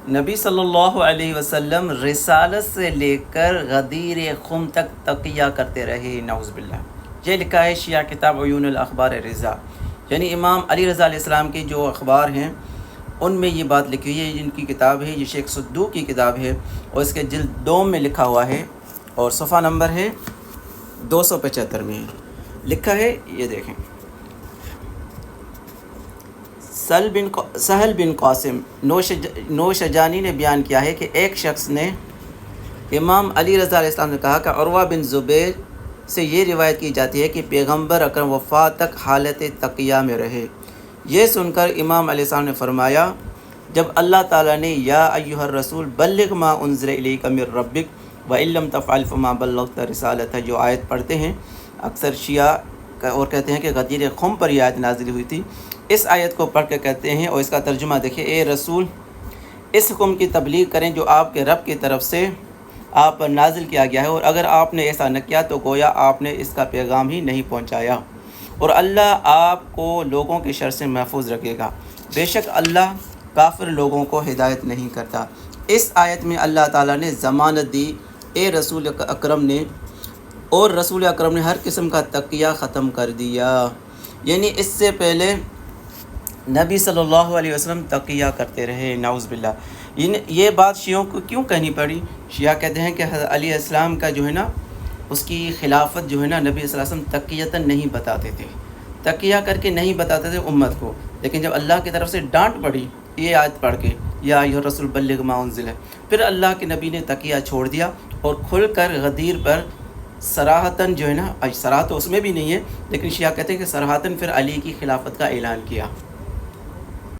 نبی صلی اللہ علیہ وسلم رسالت سے لے کر غدیر خم تک تقیہ کرتے رہے، نعوذ باللہ۔ یہ لکھا ہے شیعہ کتاب عیون الاخبار رضا، یعنی امام علی رضا علیہ السلام کے جو اخبار ہیں ان میں یہ بات لکھی ہوئی ہے۔ جن کی کتاب ہے یہ شیخ صدوق کی کتاب ہے، اور اس کے جلد 2 میں لکھا ہوا ہے، اور صفحہ نمبر ہے 275 میں لکھا ہے، یہ دیکھیں۔ سہل بن قاسم نوشجانی نے بیان کیا ہے کہ ایک شخص نے امام علی رضا علیہ السلام نے کہا کہ عروہ بن زبیر سے یہ روایت کی جاتی ہے کہ پیغمبر اکرم وفات تک حالت تقیہ میں رہے۔ یہ سن کر امام علیہ السلام نے فرمایا، جب اللہ تعالیٰ نے یا ایھا الرسول بلغ ما انزل الیک من ربک وان لم تفعل فما بلغت رسالتہ، جو آیت پڑھتے ہیں اکثر شیعہ اور کہتے ہیں کہ غدیر خم پر یہ آیت نازل ہوئی تھی۔ اس آیت کو پڑھ کے کہتے ہیں، اور اس کا ترجمہ دیکھیں، اے رسول اس حکم کی تبلیغ کریں جو آپ کے رب کی طرف سے آپ پر نازل کیا گیا ہے، اور اگر آپ نے ایسا نہ کیا تو گویا آپ نے اس کا پیغام ہی نہیں پہنچایا، اور اللہ آپ کو لوگوں کے شر سے محفوظ رکھے گا، بے شک اللہ کافر لوگوں کو ہدایت نہیں کرتا۔ اس آیت میں اللہ تعالیٰ نے ضمانت دی، اے رسول اکرم نے، اور رسول اکرم نے ہر قسم کا تقیہ ختم کر دیا، یعنی اس سے پہلے نبی صلی اللہ علیہ وسلم تقیہ کرتے رہے، نعوذ باللہ۔ یہ بات شیعوں کو کیوں کہنی پڑی؟ شیعہ کہتے ہیں کہ حضرت علی علیہ السلام کا جو ہے نا، اس کی خلافت جو ہے نا، نبی صلی اللہ علیہ وسلم تقیتاً نہیں بتاتے تھے، تقیہ کر کے نہیں بتاتے تھے امت کو، لیکن جب اللہ کی طرف سے ڈانٹ پڑی یہ آیت پڑھ کے، یا ایھا الرسول بلغ ما انزل، پھر اللہ کے نبی نے تقیہ چھوڑ دیا اور کھل کر غدیر پر صراحتاً جو ہے نا، صراحت تو اس میں بھی نہیں ہے، لیکن شیعہ کہتے ہیں کہ صراحتاً پھر علی کی خلافت کا اعلان کیا۔